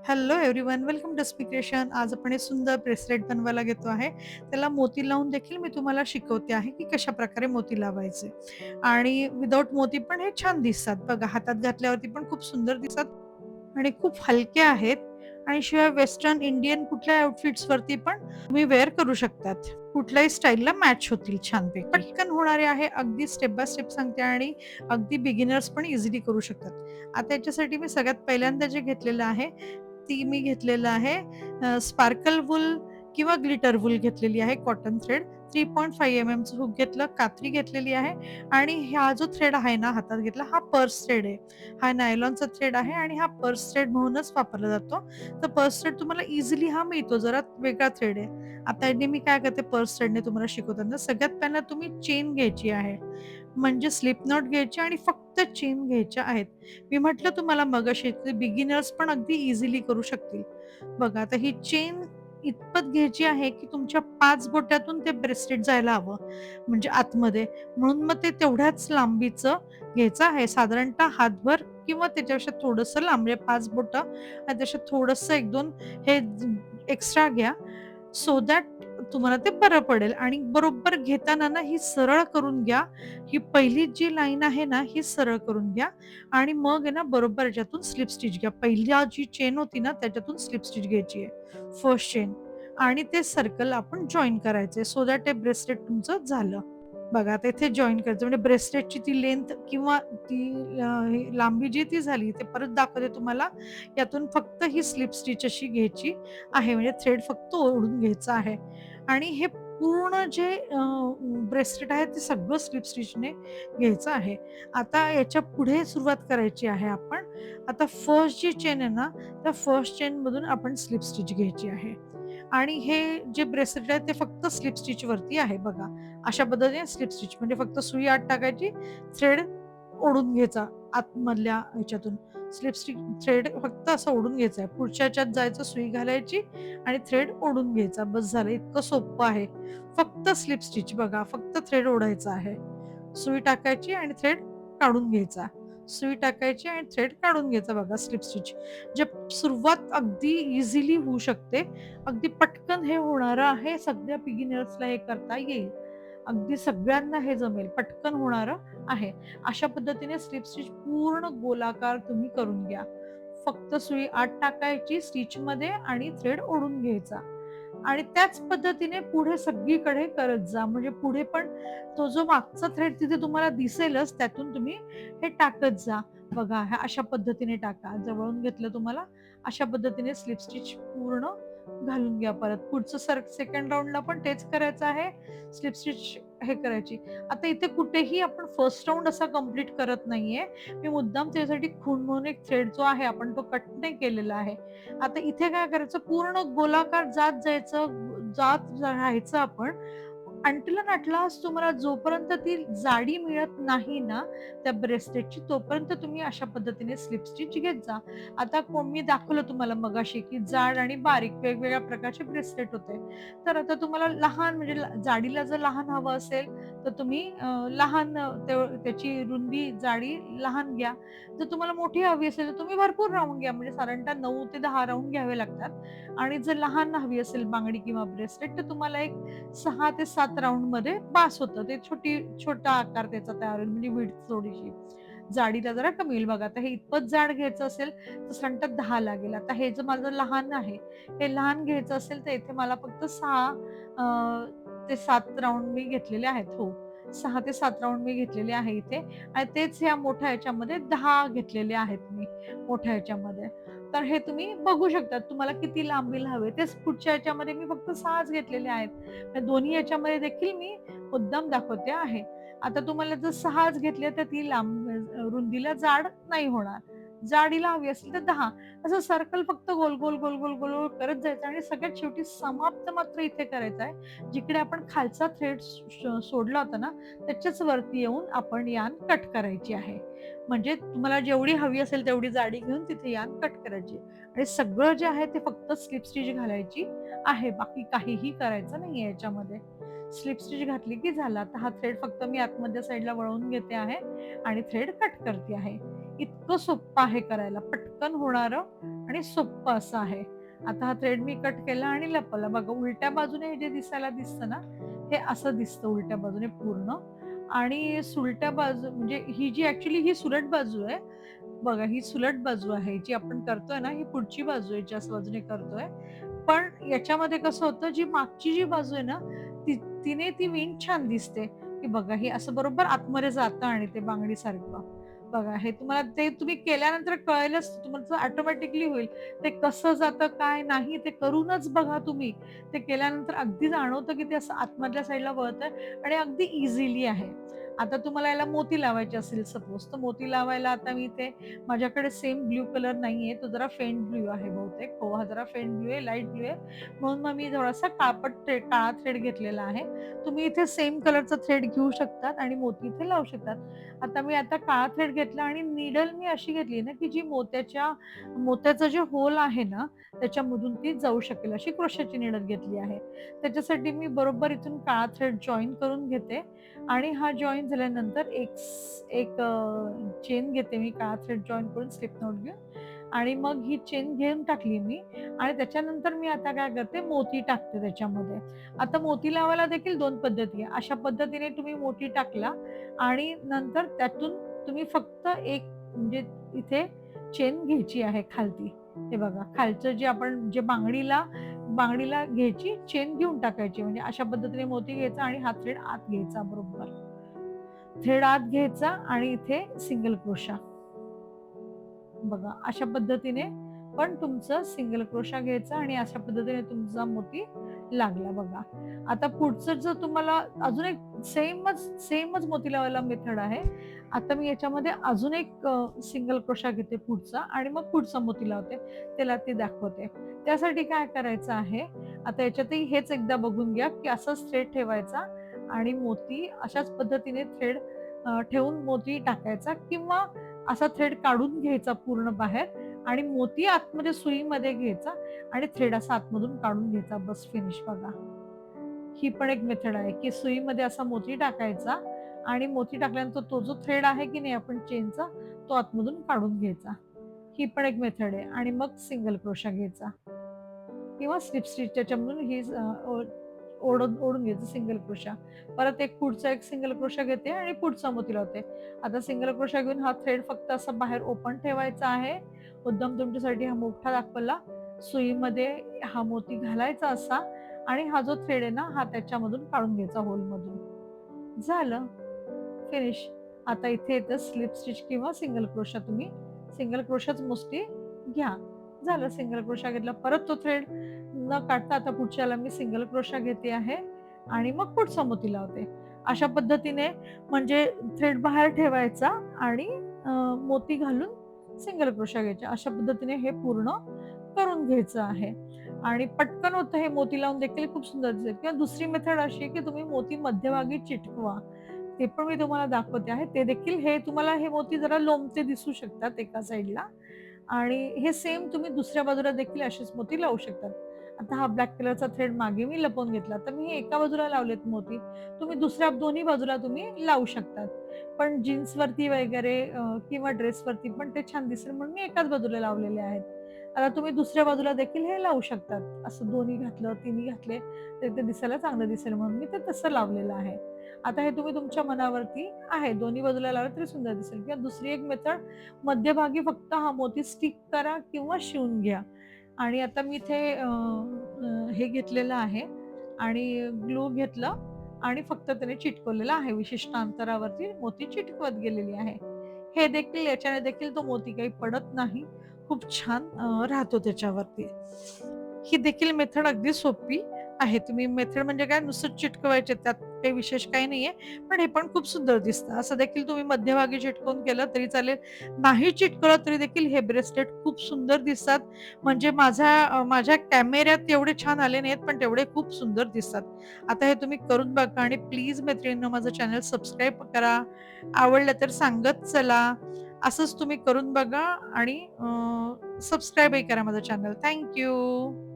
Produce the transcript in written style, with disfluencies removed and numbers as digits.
Hello everyone, welcome to Speakration. आज आपण एक सुंदर ब्रेसलेट बनवायला घेतो आहे. त्याला मोती लावून देखील मी तुम्हाला शिकवते आहे की कशा प्रकारे मोती लावायचे. आणि विदाऊट मोती पण हे छान दिसतात. बघा, हातात घातल्यावरती पण खूप सुंदर दिसतात आणि खूप हलके आहेत. आणि शिवाय वेस्टर्न इंडियन कुठल्या आउटफिट्स वरती पण तुम्ही वेअर करू शकतात. कुठल्याही स्टाईलला मॅच होतील छानपैकी. पटकन होणारे आहे, अगदी स्टेप बाय स्टेप सांगते आणि अगदी बिगिनर्स पण इझिली करू शकतात. आता याच्यासाठी मी सगळ्यात पहिल्यांदा जे घेतलेलं आहे ती मी घेतलेलं आहे स्पार्कल वूल किंवा ग्लिटर वूल घेतलेली आहे, कॉटन थ्रेड 3.5 चं हुक घेतलं, कात्री घेतलेली आहे. आणि हा जो थ्रेड आहे ना हातात घेतला, हा पर्स थ्रेड आहे. हा नायलॉनचा थ्रेड आहे आणि हा पर्स थ्रेड म्हणूनच वापरला जातो. तर पर्स थ्रेड तुम्हाला इझिली हा मिळतो, जरा वेगळा थ्रेड आहे. आता याने मी काय करते, पर्स थ्रेडने तुम्हाला शिकवताना सगळ्यात पहिला तुम्ही चेन घ्यायची आहे. म्हणजे स्लिप नॉट घ्यायची आणि फक्त चेन घ्यायच्या आहेत. मी म्हटलं तुम्हाला मगाशी बिगिनर्स पण अगदी इझिली करू शकतील. बघा, आता ही चेन इतपत घ्यायची आहे की तुमच्या 5 बोटातून ते ब्रेसलेट जायला हवं, म्हणजे आतमध्ये. म्हणून मग ते तेवढ्याच लांबीचं घ्यायचं आहे, साधारणतः हातभर किंवा त्याच्यापेक्षा थोडंसं लांब, म्हणजे 5 बोटं आणि त्याच्यात थोडंसं 1-2 हे एक्स्ट्रा घ्या, सो दॅट तुम्हाला ते बरं पडेल. आणि बरोबर घेताना ना ही सरळ करून घ्या. ही पहिली जी लाईन आहे ना, ही सरळ करून घ्या आणि मग आहे ना बरोबर याच्यातून स्लिप स्टिच घ्या. पहिल्या जी चेन होती ना त्याच्यातून स्लिप स्टिच घ्यायची आहे, फर्स्ट चेन. आणि ते सर्कल आपण जॉइन करायचे, सो दॅट ते ब्रेसलेट तुमचं झालं. बघा, आता इथे जॉइन करायचं म्हणजे ब्रेसलेटची ती लेंथ किंवा ती ही लांबी जी ती झाली. ते परत दाखवते तुम्हाला. यातून फक्त ही स्लिप स्टिच अशी घ्यायची आहे, म्हणजे थ्रेड फक्त ओढून घ्यायचा आहे. आणि हे पूर्ण जे ब्रेसलेट आहे ते सगळं स्लिप स्टिचने घ्यायचं आहे. आता याच्या पुढे सुरुवात करायची आहे आपण. आता फर्स्ट जी चेन आहे ना, त्या फर्स्ट चेनमधून आपण स्लिप स्टिच घ्यायची आहे. आणि हे जे ब्रेसलेट आहे ते फक्त स्लिप स्टिच वरती आहे बघा. अशा पद्धतीने स्लिप स्टिच म्हणजे फक्त सुई आत टाकायची, थ्रेड ओढून घ्यायचा आतमधल्या ह्याच्यातून. स्लिप स्टिच थ्रेड फक्त असं ओढून घ्यायचं आहे. पुढच्या ह्याच्यात जायचं, सुई घालायची आणि थ्रेड ओढून घ्यायचा. बस झालं. इतकं सोपं आहे. फक्त स्लिप स्टिच बघा, फक्त थ्रेड ओढायचा आहे. सुई टाकायची आणि थ्रेड काढून घ्यायचा. सुई टाकायची आणि थ्रेड काढून घ्यायचा बघा, स्लिप स्टिच. जे सुरुवात अगदी इझिली होऊ शकते. अगदी पटकन हे होणारं आहे. सगळ्या बिगिनर्सला हे करता येईल. अगदी सगळ्यांना हे जमेल. पटकन होणारं आहे. अशा पद्धतीने स्लिप स्टिच पूर्ण गोलाकार तुम्ही करून घ्या. फक्त सुई आत टाकायची स्टिचमध्ये आणि थ्रेड ओढून घ्यायचा. आणि त्याच पद्धतीने पुढे सगळीकडे करत जा. म्हणजे पुढे पण तो जो मागचा थ्रेड तिथे तुम्हाला दिसेलच, त्यातून तुम्ही हे टाकत जा. बघा, ह्या अशा पद्धतीने टाका. जवळून घेतलं तुम्हाला. अशा पद्धतीने स्लिप स्टिच पूर्ण घालून घ्या परत. पुढचं सेकंड राउंडला पण तेच करायचं आहे. स्लिप स्टिच हे करायची. आता इथे कुठेही आपण फर्स्ट राउंड असा कंप्लीट करत नाहीये. मी मुद्दाम त्यासाठी खूण म्हणून एक थ्रेड जो आहे आपण तो कट नाही केलेला आहे. आता इथे काय करायचं, पूर्ण गोलाकार जात जायचं, जात राहायचं आपण. अंटिल अँड ॲट लास्ट तुम्हाला जोपर्यंत ती जाडी मिळत नाही ना त्या ब्रेसलेटची, तोपर्यंत तुम्ही अशा पद्धतीने स्लिप स्टिच घेत जा. आता मी दाखवलं तुम्हाला मगाशी की जाड आणि बारीक वेगवेगळ्या प्रकारचे ब्रेसलेट होते. तर आता तुम्हाला लहान म्हणजे जाडीला जर लहान हवं असेल तर तुम्ही लहान त्याची रुंदी जाडी लहान घ्या. जर तुम्हाला मोठी हवी असेल तर तुम्ही भरपूर राउंड घ्या, म्हणजे साधारणतः 9 ते 10 राउंड घ्यावे लागतात. आणि जर लहान हवी असेल बांगडी किंवा ब्रेसलेट तर तुम्हाला एक 6 ते 7 राउंडमध्ये बास होतं. ते छोटा आकार त्याचा तयार होईल, म्हणजे विड्थ थोडीशी. जाडीला जरा कमी होईल बघा. आता हे इतपत जाड घ्यायचं असेल तर साधारणतः 10 लागेल. आता हे जर माझं लहान आहे, हे लहान घ्यायचं असेल तर इथे मला फक्त 6 ते 7 राउंड मी घेतलेले आहेत. हो. 6 ते 7 राउंड मी घेतलेले आहे इथे. आणि तेच ह्या मोठ्या ह्याच्यामध्ये 10 घेतलेले आहेत मी मोठ्या ह्याच्यामध्ये. तर हे तुम्ही बघू शकता तुम्हाला किती लांबीला हवे. तेच पुढच्या ह्याच्यामध्ये मी फक्त 6च घेतलेले आहेत. तर दोन्ही ह्याच्यामध्ये देखील मी मुद्दाम दाखवते आहे. आता तुम्हाला जर 6च घेतले तर ती लांब रुंदीला जाड नाही होणार. जाडीला हवी असेल तर 10. असं सर्कल फक्त गोल, गोल, गोल, गोल, गोल, गोल करत जायचं आणि सगळ्यात शेवटी समाप्त मात्र इथे करायचा आहे. जिकडे आपण खालचा थ्रेड सोडला होता ना, त्याच्याच वरती येऊन आपण यान कट करायची आहे. म्हणजे तुम्हाला जेवढी हवी असेल तेवढी जाडी घेऊन तिथे यान कट करायची. आणि सगळं जे आहे ते फक्त स्लिप स्टिच घालायची आहे. बाकी काहीही करायचं नाहीये याच्यामध्ये. स्लिप स्टिच घातली की झाला. आता हा थ्रेड फक्त मी आतमधल्या साइडला वळवून घेते आहे आणि थ्रेड कट करते आहे. इतकं इतकं सोप्पं आहे करायला. पटकन होणारं आणि सोप्पं असं आहे. आता हा थ्रेड मी कट केला आणि लपवला. बघा उलट्या बाजूने हे जे दिसायला दिसतं ना, हे असं दिसतं उलट्या बाजूने पूर्ण आणि सुलट्या बाजू म्हणजे ही जी ॲक्चुअली ही सुलट बाजू आहे. बघा ही सुलट बाजू आहे. जी आपण करतोय ना, ही पुढची बाजू आहे, ज्याच बाजूने करतोय. पण याच्यामध्ये कसं होतं, जी मागची जी बाजू आहे ना, ती तिने ती विण छान दिसते, की बघा हे असं बरोबर आतमध्ये जातं आणि ते बांगडीसारखं. बघा हे तुम्हाला ते तुम्ही केल्यानंतर कळेलच तुमचं ऑटोमॅटिकली होईल. ते कसं जातं, काय नाही ते करूनच बघा तुम्ही. ते केल्यानंतर अगदी जाणवतं, की ते असं आतमधल्या साईडला वळतंय आणि अगदी इझिली आहे. आता तुम्हाला याला मोती लावायचे असतील सपोज, तर मोती लावायला आता मी इथे माझ्याकडे सेम ब्लू कलर नाहीये, तो जरा फेंट ब्लू आहे बहुतेक. हो, हा जरा फेंट ब्लू आहे, लाईट ब्लू आहे. म्हणून मग मी थोडासा काळपट थ्रेड काळा थ्रेड घेतलेला आहे. तुम्ही इथे सेम कलरचा थ्रेड घेऊ शकतात आणि मोती इथे लावू शकतात. आता मी काळा थ्रेड घेतला आणि नीडल मी अशी घेतली ना, की जी मोत्याचं जे होल आहे ना, त्याच्यामधून ती जाऊ शकेल अशी क्रोशाची नीडल घेतली आहे. त्याच्यासाठी मी बरोबर इथून काळा थ्रेड जॉइन करून घेते आणि हा जॉइन झाल्यानंतर एक चेन घेते मी काळा थ्रेड जॉइन करून स्लिप नॉट घेऊन आणि मग ही चेन घेऊन टाकली मी आणि त्याच्यानंतर मी आता काय करते मोती टाकते त्याच्यामध्ये. आता मोती लावायला देखील 2 पद्धती आहे. अशा पद्धतीने तुम्ही मोती टाकला आणि नंतर त्यातून तुम्ही फक्त एक म्हणजे इथे चेन घ्यायची आहे खालती. हे बघा खालचं जे आपण जे बांगडीला घ्यायची चेन घेऊन टाकायची म्हणजे अशा पद्धतीने मोती घ्यायचा आणि हा थ्रेड आत घ्यायचा बरोबर. थ्रेड आत घ्यायचा आणि इथे सिंगल क्रोशा. बघा अशा पद्धतीने पण तुमचं सिंगल क्रोशा घ्यायचा आणि अशा पद्धतीने तुमचा मोती लागला बघा. आता पुढचं जर तुम्हाला अजून एक सेमच मोती लावायला मेथड आहे. आता मी याच्यामध्ये अजून एक सिंगल क्रोशा घेते पुढचा आणि मग पुढचा मोती लावते. त्याला ते दाखवते. त्यासाठी काय करायचं आहे, आता याच्यातही हेच एकदा बघून घ्या, की असंच थ्रेड ठेवायचा आणि मोती अशाच पद्धतीने थ्रेड ठेवून मोती टाकायचा किंवा असा थ्रेड काढून घ्यायचा पूर्ण बाहेर आणि मोती आतमध्ये सुईमध्ये घ्यायचा आणि थ्रेड असा आतमधून काढून घ्यायचा. बस फिनिश बघा. ही पण एक मेथड आहे, की सुईमध्ये असा मोती टाकायचा आणि मोती टाकल्यानंतर तो जो थ्रेड आहे की नाही आपण चेनचा, तो आतमधून काढून घ्यायचा. ही पण एक मेथड आहे आणि मग सिंगल क्रोशा घ्यायचा किंवा स्लिप स्टिच त्याच्यामधून ही ओढून घ्यायचं सिंगल क्रोशा. परत पुढचा एक सिंगल क्रोशा घेते आणि पुढचा मोती लावते. आता सिंगल क्रोशा घेऊन हा थ्रेड फक्त असा बाहेर ओपन ठेवायचा आहे. मुद्दाम तुमच्यासाठी हा मोठा दाखवला. सुईमध्ये हा मोती घालायचा असा आणि हा जो थ्रेड आहे ना, हा त्याच्यामधून काढून घ्यायचा होलमधून. झालं, फिनिश. आता इथे येतं स्लिप स्टिच किंवा सिंगल क्रोशा. तुम्ही सिंगल क्रोशाच मोस्टली घ्या. झालं सिंगल क्रोशा घेतला. परत तो थ्रेड न काढता आता पुढच्याला मी सिंगल क्रोशा घेते आहे आणि मग पुढचा मोती लावते. अशा पद्धतीने म्हणजे थ्रेड बाहेर ठेवायचा आणि मोती घालून सिंगल क्रोशा घ्यायच्या. अशा पद्धतीने हे पूर्ण करून घ्यायचं आहे आणि पटकन होतं हे मोती लावून देखील खूप सुंदर दिसेल किंवा दुसरी मेथड अशी आहे की तुम्ही मोती मध्यभागी चिटकवा. ते पण मी तुम्हाला दाखवते आहे. ते देखील हे तुम्हाला हे मोती जरा लोंबते दिसू शकतात एका साइडला आणि हे सेम तुम्ही दुसऱ्या बाजूला देखील असेच मोती लावू शकतात. आता हा ब्लॅक कलरचा थ्रेड मागे मी लपवून घेतला. तर मी हे एका बाजूला लावलेत मोती. तुम्ही दुसऱ्या दोन्ही बाजूला तुम्ही लावू शकतात. पण जीन्सवरती वगैरे किंवा ड्रेसवरती पण ते छान दिसेल म्हणून मी एकाच बाजूला लावलेले आहेत. आता तुम्ही दुसऱ्या बाजूला देखील हे लावू शकतात. असं दोन्ही घातलं, तिन्ही घातले, तर ते दिसायला चांगलं दिसेल म्हणून मी ते तसं लावलेलं आहे. आता हे तुम्ही तुमच्या मनावरती आहे. दोन्ही बाजूला लावलं तरी सुंदर दिसेल किंवा दुसरी एक मेथड मध्यभागी फक्त हा मोती स्टिक करा किंवा शिवून घ्या. आणि आता मी इथे हे घेतलेलं आहे आणि ग्लू घेतलं आणि फक्त त्याने चिटकवलेलं आहे. विशिष्ट अंतरावरती मोती चिटकवत गेलेली आहे. हे देखील याच्याने देखील तो मोती काही पडत नाही. खूप छान राहतो त्याच्यावरती. ही देखील मेथड अगदी सोपी आहे. तुम्ही मेथड म्हणजे काय नुसतं चिटकवायचे त्यात काही विशेष काही नाहीये. पण हे पण खूप सुंदर दिसतं. असं देखील तुम्ही मध्यभागी चिटकवून केलं तरी चालेल. नाही चिटकवलं तरी देखील हे ब्रेसलेट खूप सुंदर दिसतात. म्हणजे माझ्या कॅमेऱ्यात एवढे छान आले नाहीत, पण तेवढे खूप सुंदर दिसतात. आता हे तुम्ही करून बघा आणि प्लीज मैत्रिणींनो माझं चॅनल सबस्क्राईब करा. आवडलं तर सांगत चला. असंच तुम्ही करून बघा आणि सबस्क्राईबही करा माझं चॅनल. Thank you.